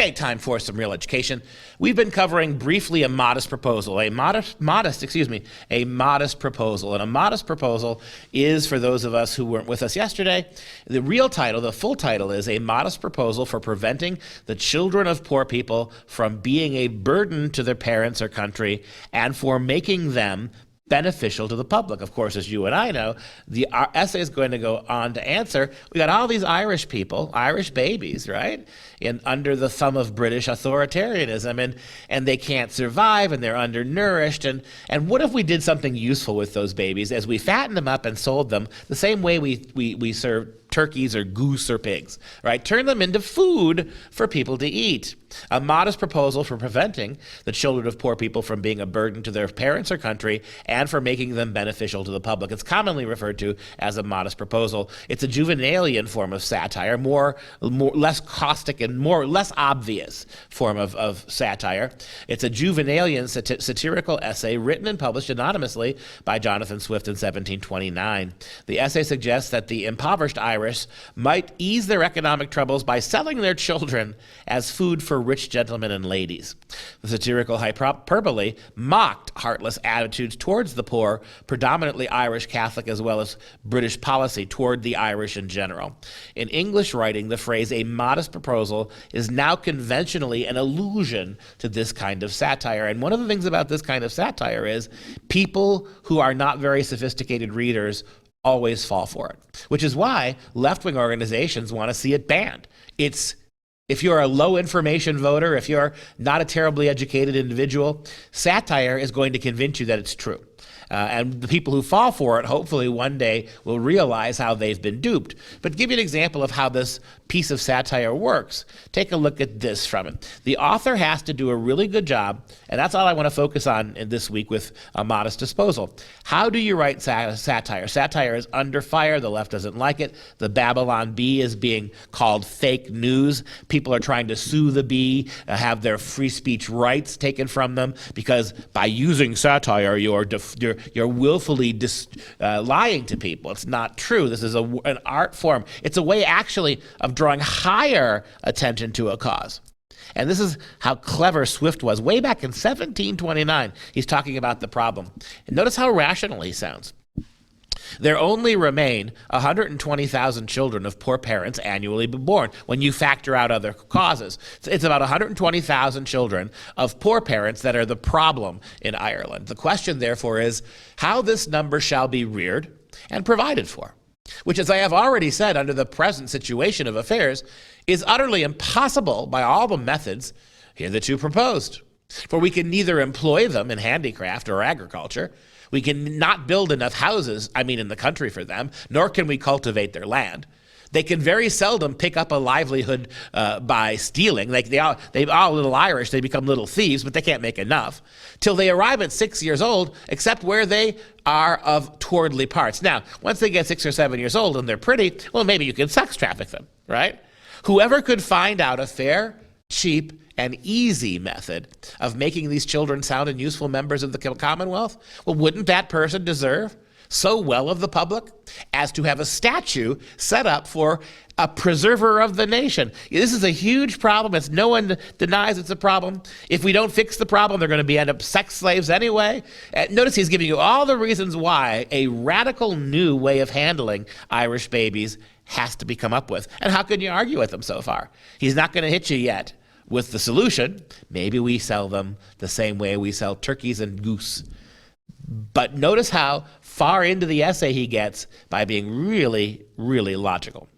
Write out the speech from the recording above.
Okay, time for some real education. We've been covering briefly a modest proposal, a modest proposal. And a modest proposal is, for those of us who weren't with us yesterday, the real title, the full title is A Modest Proposal for Preventing the Children of Poor People from Being a Burden to Their Parents or Country and for Making Them Beneficial to the Public. Of course, as you and I know, our essay is going to go on to answer, we got all these Irish people, Irish babies, right, under the thumb of British authoritarianism, and they can't survive, and they're undernourished, and what if we did something useful with those babies as we fattened them up and sold them the same way we serve turkeys or goose or pigs, right? Turn them into food for people to eat. A modest proposal for preventing the children of poor people from being a burden to their parents or country and for making them beneficial to the public. It's commonly referred to as a modest proposal. It's a juvenalian form of satire, less caustic and less obvious form of satire. It's a juvenalian satirical essay written and published anonymously by Jonathan Swift in 1729. The essay suggests that the impoverished Irish might ease their economic troubles by selling their children as food for rich gentlemen and ladies. The satirical hyperbole mocked heartless attitudes towards the poor, predominantly Irish Catholic as well as British policy toward the Irish in general. In English writing, the phrase "a modest proposal" is now conventionally an allusion to this kind of satire. And one of the things about this kind of satire is people who are not very sophisticated readers always fall for it, which is why left-wing organizations want to see it banned. If you're a low information voter, if you're not a terribly educated individual, satire is going to convince you that it's true. And the people who fall for it, hopefully one day, will realize how they've been duped. But to give you an example of how this piece of satire works, take a look at this from it. The author has to do a really good job, and that's all I want to focus on in this week with A Modest Disposal. How do you write satire? Satire is under fire. The left doesn't like it. The Babylon Bee is being called fake news. People are trying to sue the Bee, have their free speech rights taken from them, because by using satire, you're willfully lying to people. It's not true. This is an art form. It's a way, actually, of drawing higher attention to a cause. And this is how clever Swift was. Way back in 1729, he's talking about the problem. And notice how rational he sounds. There only remain 120,000 children of poor parents annually born when you factor out other causes. It's about 120,000 children of poor parents that are the problem in Ireland. The question, therefore, is how this number shall be reared and provided for, which, as I have already said, under the present situation of affairs, is utterly impossible by all the methods hitherto proposed. For we can neither employ them in handicraft or agriculture, we can not build enough houses, in the country for them, nor can we cultivate their land. They can very seldom pick up a livelihood by stealing. They're all little Irish, they become little thieves, but they can't make enough till they arrive at 6 years old, except where they are of towardly parts. Now, once they get 6 or 7 years old and they're pretty, well, maybe you can sex traffic them, right? Whoever could find out a fair, cheap, and easy method of making these children sound and useful members of the Commonwealth, well, wouldn't that person deserve so well of the public as to have a statue set up for a preserver of the nation? This is a huge problem. No one denies it's a problem. If we don't fix the problem, they're going to end up sex slaves anyway. Notice he's giving you all the reasons why a radical new way of handling Irish babies has to be come up with. And how can you argue with him so far? He's not going to hit you yet with the solution. Maybe we sell them the same way we sell turkeys and goose. But notice how far into the essay he gets by being really, really logical.